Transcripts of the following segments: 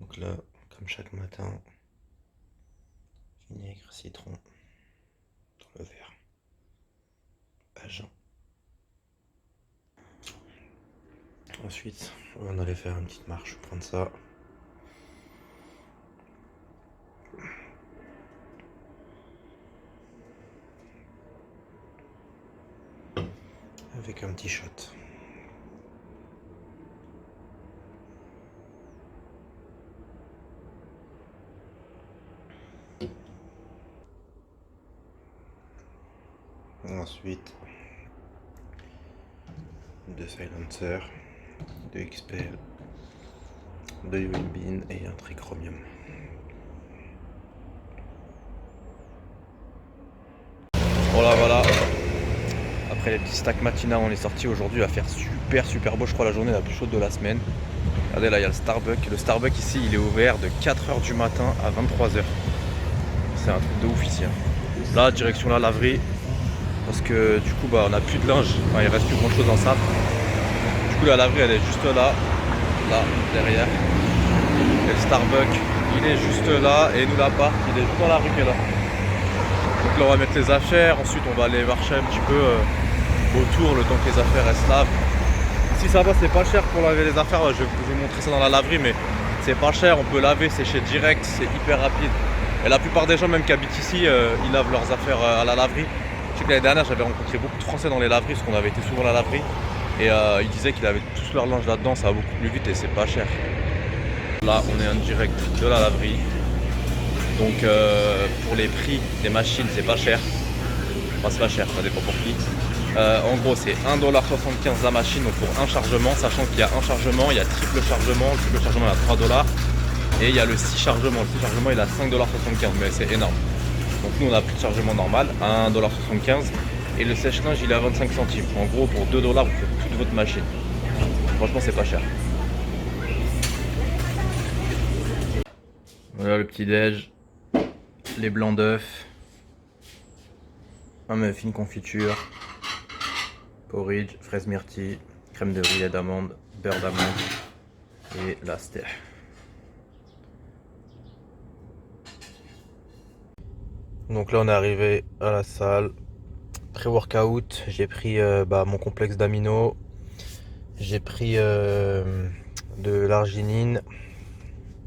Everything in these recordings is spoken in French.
Donc là, comme chaque matin, vinaigre, citron dans le verre à jeun. Ensuite, on allait faire une petite marche, prendre ça. Avec un petit shot. Ensuite, deux silencers, deux XPL, deux Wimbin et un trichromium. Voilà. Après les petits stacks matinaux, on est sorti aujourd'hui. Il va faire super beau, je crois, la journée la plus chaude de la semaine. Regardez là, il y a le Starbucks. Le Starbucks ici, il est ouvert de 4h du matin à 23h. C'est un truc de ouf ici. Là, direction la laverie. Parce que du coup, on n'a plus de linge. Enfin, il reste plus grand chose en salle. Du coup, la laverie, elle est juste là, derrière. Et le Starbucks, il est juste là. Et nous, l'appart, il est juste dans la rue qui est là. Donc là, on va mettre les affaires. Ensuite, on va aller marcher un petit peu autour le temps que les affaires elles se lavent. Ici, ça va, c'est pas cher pour laver les affaires. Je vais vous montrer ça dans la laverie, mais c'est pas cher. On peut laver, sécher direct, c'est hyper rapide. Et la plupart des gens, même qui habitent ici, ils lavent leurs affaires à la laverie. Je sais que l'année dernière, j'avais rencontré beaucoup de Français dans les laveries, parce qu'on avait été souvent à la laverie. Et ils disaient qu'ils avaient tous leur linge là-dedans, ça va beaucoup plus vite et c'est pas cher. Là, on est en direct de la laverie. Donc pour les prix des machines, c'est pas cher. Enfin, c'est pas cher, ça dépend pour qui. En gros, c'est 1,75$ la machine, donc pour un chargement, sachant qu'il y a un chargement, il y a triple chargement. Le triple chargement est à 3$. Et il y a le 6 chargement. Le 6 chargement, il est à 5,75$, mais c'est énorme. Donc nous, on a pris le chargement normal à 1,75$. Et le sèche-linge, il est à 25 centimes. En gros, pour 2$, vous faites toute votre machine. Franchement, c'est pas cher. Voilà le petit déj. Les blancs d'œufs. Un muffin confiture. Porridge, fraise myrtille, crème de riz et d'amande, beurre d'amande et la stère. Donc là on est arrivé à la salle, pré-workout, j'ai pris mon complexe d'amino, j'ai pris de l'arginine,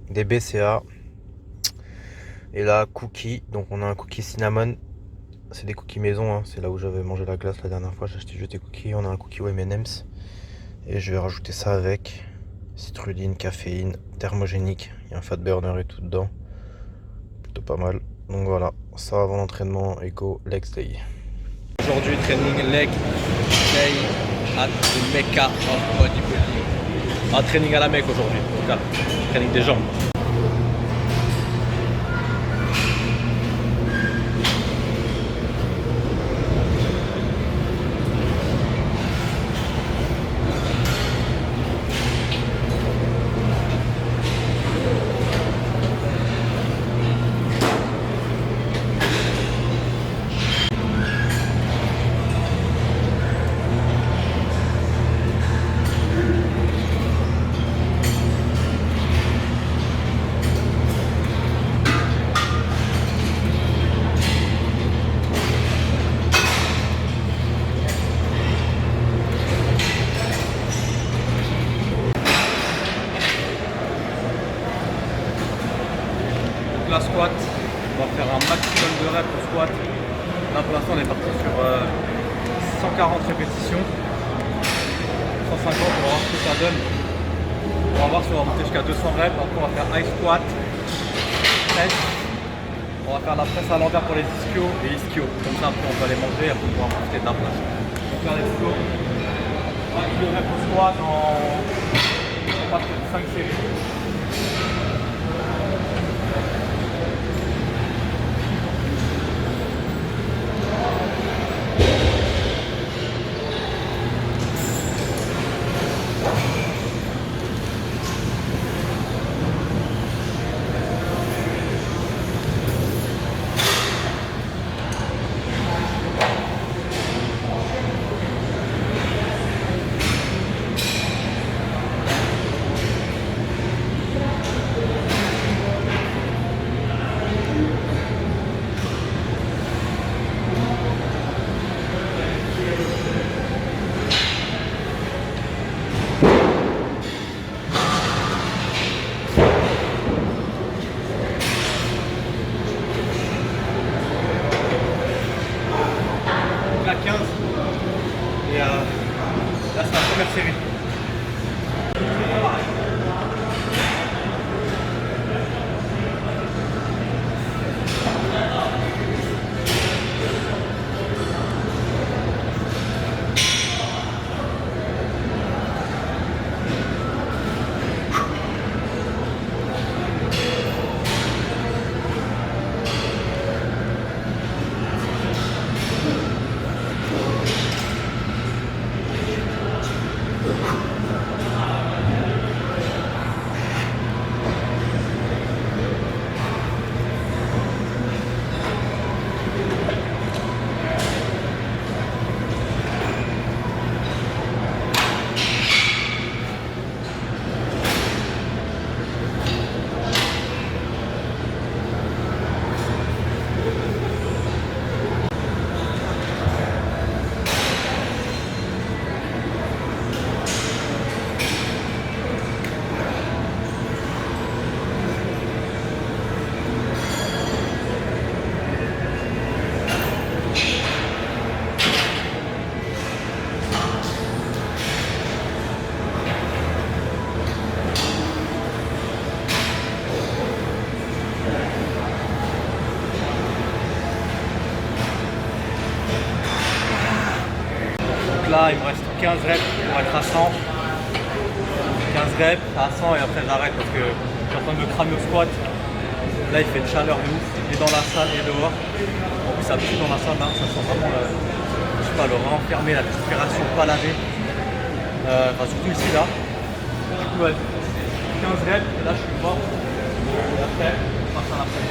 des BCA et là cookies, donc on a un cookie cinnamon. C'est des cookies maison, hein. C'est là où j'avais mangé la glace la dernière fois, j'ai acheté juste des cookies, on a un cookie au M&M's. Et je vais rajouter ça avec citrulline, caféine, thermogénique, il y a un fat burner et tout dedans. Plutôt pas mal. Donc voilà, ça avant l'entraînement et go legs day. Aujourd'hui training leg day at the Mecca of bodybuilding. Un training à la Mecque aujourd'hui, training des jambes. La squat, on va faire un maximum de reps au squat. Là pour l'instant on est parti sur 140 répétitions, 150, on va voir ce que ça donne. On va voir si on va monter jusqu'à 200 reps. Après on va faire high squat, press. On va faire la presse à l'envers pour les ischios et l'ischio. Comme ça après on peut aller manger et après on pourra profiter de la place. On va faire les ischios. De reps au squat en 5 séries. 15 reps pour être à 100. 15 reps à 100 et après j'arrête parce que je suis en train de me cramer au squat. Là il fait une chaleur de ouf, et dans la salle et dehors. En plus ça pue dans la salle, hein. Ça sent vraiment je sais pas, le rein enfermé, la respiration pas lavée. Enfin surtout ici là. Du coup ouais, 15 reps et là je suis mort. Et après, on passe à l'après.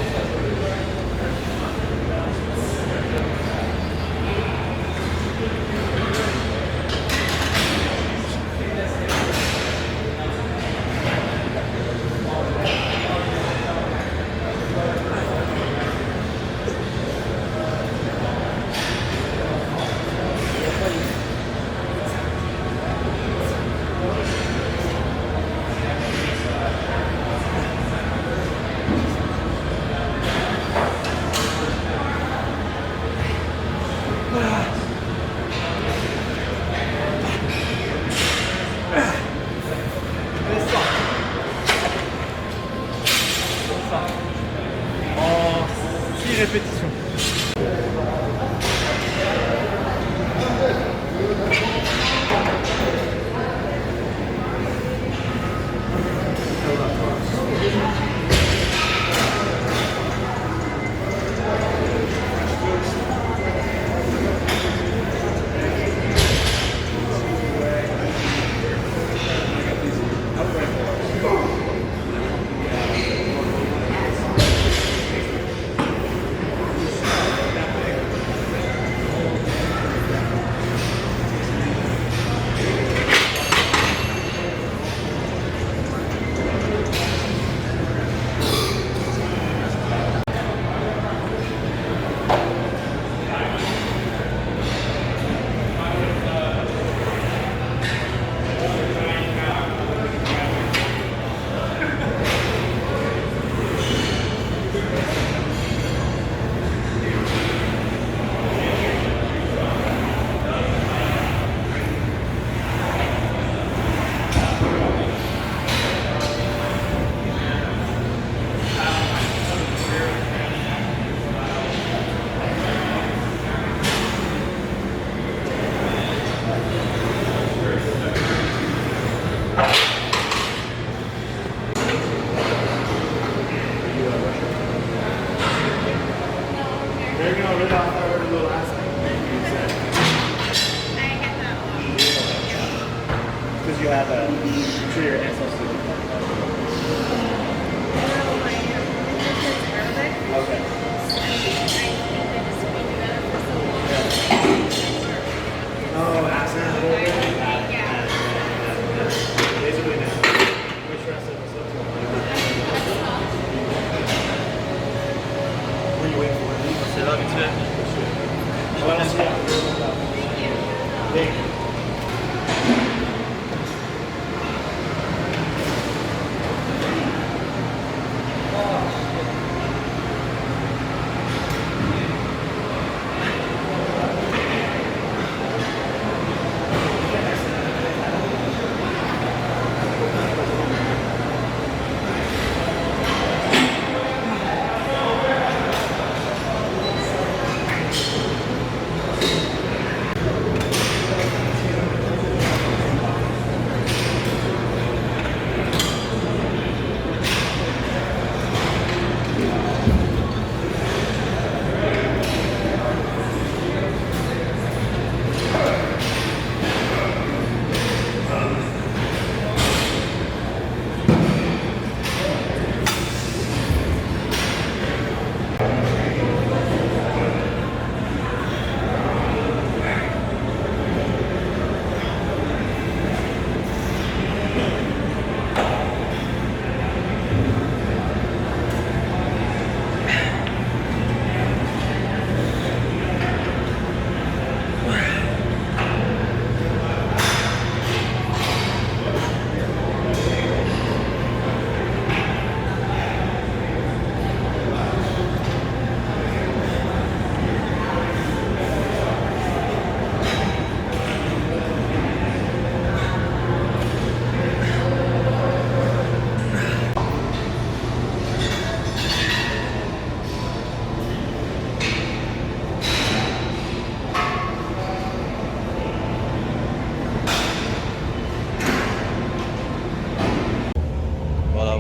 En 6 répétitions.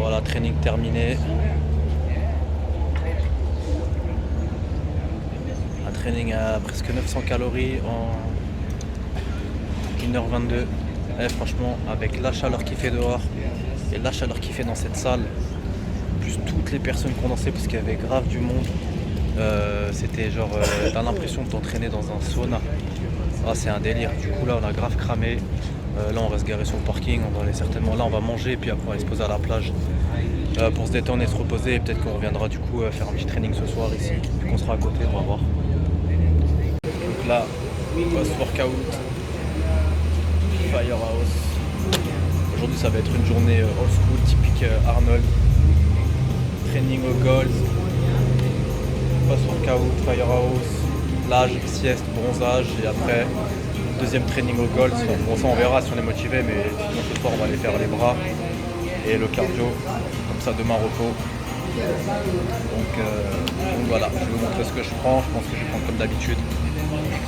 Voilà, training terminé. Un training à presque 900 calories en 1h22. Et franchement, avec la chaleur qu'il fait dehors et la chaleur qu'il fait dans cette salle, plus toutes les personnes condensées, parce qu'il y avait grave du monde, c'était genre, t'as l'impression de t'entraîner dans un sauna. Ah, c'est un délire. Du coup, là, on a grave cramé. Là, on reste garé sur le parking. On va aller certainement là, on va manger et puis après, on va aller se poser à la plage pour se détendre et se reposer. Et peut-être qu'on reviendra du coup faire un petit training ce soir ici. Vu qu'on sera à côté, on va voir. Donc là, post-workout, Firehouse. Aujourd'hui, ça va être une journée old school, typique Arnold. Training au Gold, post-workout, Firehouse, plage, sieste, bronzage et après deuxième training au Gold. Bon, ça on verra si on est motivé, mais sinon ce soir on va aller faire les bras et le cardio, comme ça demain repos. Donc voilà, je vais vous montrer ce que je prends. Je pense que je vais prendre comme d'habitude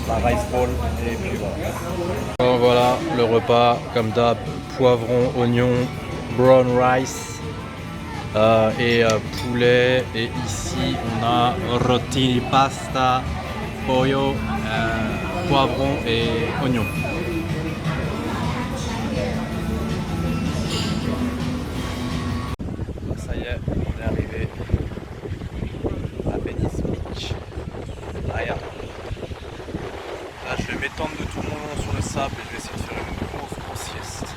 la rice ball et puis voilà. Donc voilà le repas comme d'hab, poivron, oignon, brown rice. Et poulet, et ici on a rotini, pasta, pollo, poivron et oignon. Ça y est, on est arrivé à Venice Beach. Là, je vais m'étendre de tout mon long sur le sable et je vais essayer de faire une grosse sieste.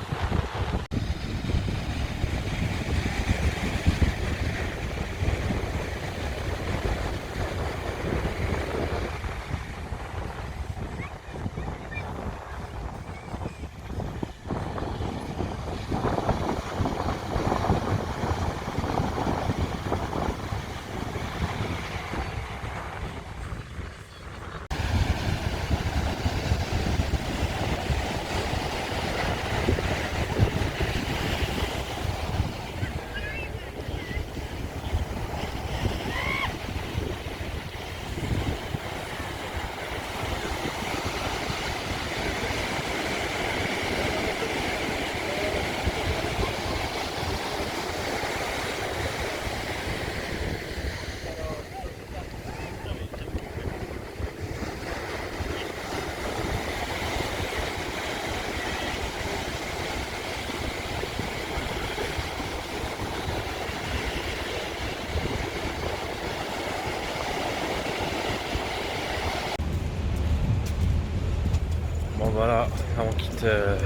Bon voilà, là on quitte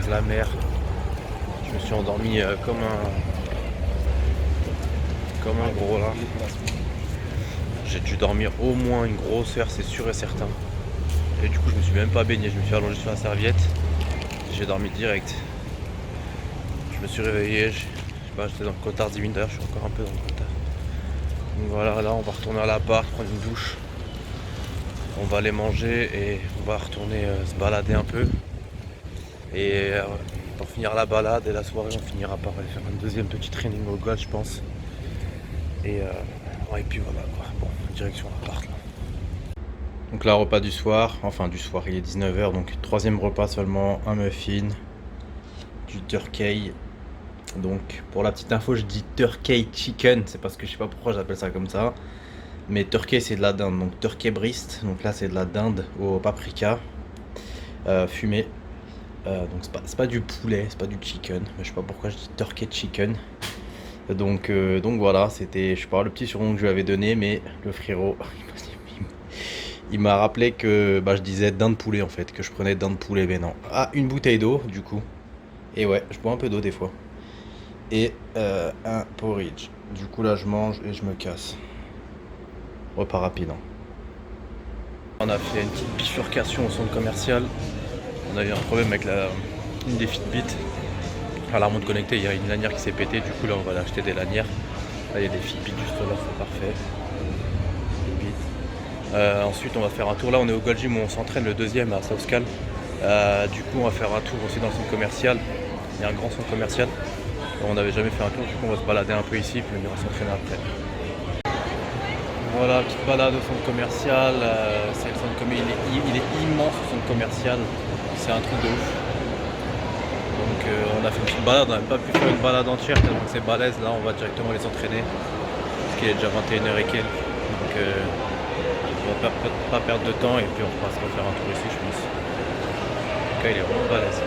la mer. Je me suis endormi comme un gros là. J'ai dû dormir au moins une grosse heure, c'est sûr et certain. Et du coup je me suis même pas baigné, je me suis allongé sur la serviette. J'ai dormi direct. Je me suis réveillé, j'étais dans le cotard 10 minutes, d'ailleurs je suis encore un peu dans le cotard. Donc voilà, là on va retourner à l'appart, prendre une douche. On va aller manger et on va retourner se balader un peu. Et pour finir la balade et la soirée, on finira par aller faire un deuxième petit training au golf, je pense. Et puis voilà quoi. Bon, direction l'appart là. Donc là, repas du soir, il est 19h, donc troisième repas seulement, un muffin, du turkey. Donc pour la petite info, je dis turkey chicken, c'est parce que je sais pas pourquoi j'appelle ça comme ça. Mais turkey c'est de la dinde, donc turkey breast, donc là c'est de la dinde au paprika fumé. Donc c'est pas du poulet, c'est pas du chicken, mais je sais pas pourquoi je dis turkey chicken. Donc voilà, c'était, je sais pas, le petit surnom que je lui avais donné, mais le frérot, il m'a rappelé que je disais dinde poulet en fait, que je prenais dinde poulet, mais non. Ah, une bouteille d'eau du coup. Et ouais, je bois un peu d'eau des fois. Et un porridge. Du coup là je mange et je me casse. Repas rapide. On a fait une petite bifurcation au centre commercial. On a eu un problème avec une des Fitbit. À la montre connectée, il y a une lanière qui s'est pétée. Du coup là on va aller acheter des lanières. Là il y a des Fitbit juste là, c'est parfait. Ensuite on va faire un tour. Là on est au Gold Gym où on s'entraîne, le deuxième à Southcal. Du coup on va faire un tour aussi dans le centre commercial. Il y a un grand centre commercial. On n'avait jamais fait un tour, du coup on va se balader un peu ici, puis on ira s'entraîner après. Voilà, petite balade au centre commercial. C'est le centre commercial, il est immense, ce centre commercial. C'est un truc de ouf. Donc on a fait une petite balade, on n'a pas pu faire une balade entière tellement que c'est balèze. Là on va directement les entraîner parce qu'il est déjà 21h et quelques. Donc on va pas perdre de temps et puis on va se refaire un tour ici je pense. En tout cas il est vraiment balèze.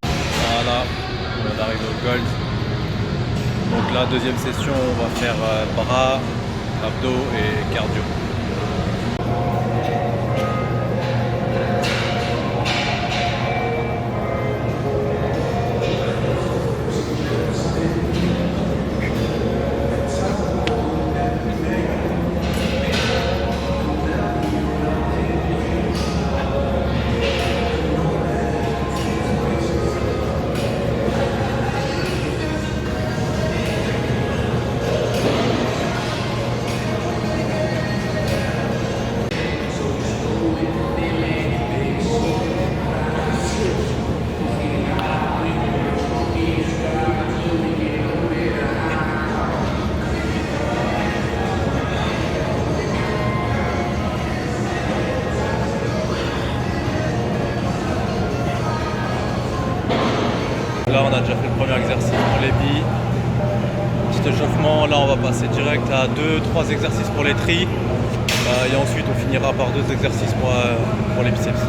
Voilà, on arrive au Gold. Donc la deuxième session on va faire bras, abdos et cardio. Là on a déjà fait le premier exercice pour les billes. Petit échauffement, là on va passer direct à 2-3 exercices pour les tris. Et ensuite on finira par 2 exercices pour les biceps.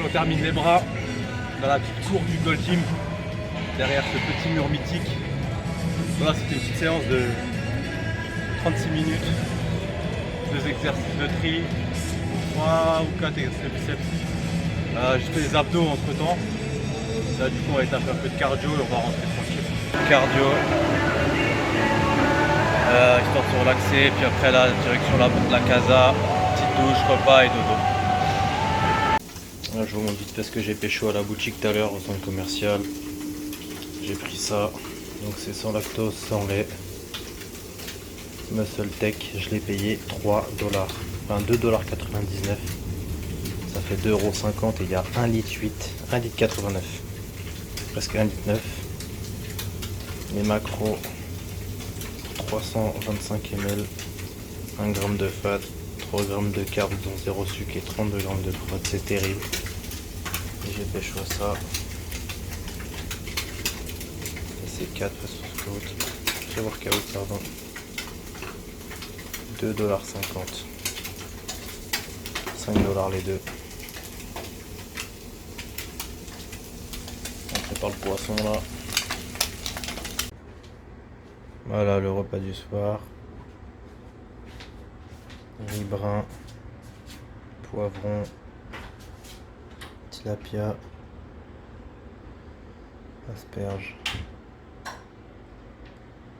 on termine les bras dans la petite cour du Gold Gym, derrière ce petit mur mythique. Voilà, c'était une petite séance de 36 minutes, 2 exercices de tri, 3 ou 4 exercices de biceps. J'ai fait des abdos entre temps. Là du coup on va étaper un peu de cardio et on va rentrer tranquille. Cardio, histoire de se relaxer, puis après là direction la casa, petite douche, repas et dodo. Là je vous montre vite fait ce que j'ai pécho à la boutique tout à l'heure au centre commercial. J'ai pris ça, donc c'est sans lactose, sans lait. Muscle Tech, je l'ai payé 3$, enfin 2,99$. Ça fait 2,50€ et il y a 1,8 litre, 1,89 litre. Presque 1,9 litre. Les macros 325 ml, 1 g de fat, 3 g de carbs dont 0 sucre et 32 g de prot, c'est terrible. Et j'ai pécho ça. Et c'est 4 workout, pardon. 2,50$. 5$ les deux. On prépare le poisson là. Voilà le repas du soir. Riz brun, poivron, tilapia, asperges,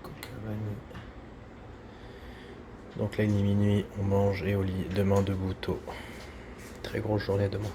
coca vanille. Donc là il est minuit, on mange et au lit, demain debout tôt. Très grosse journée demain.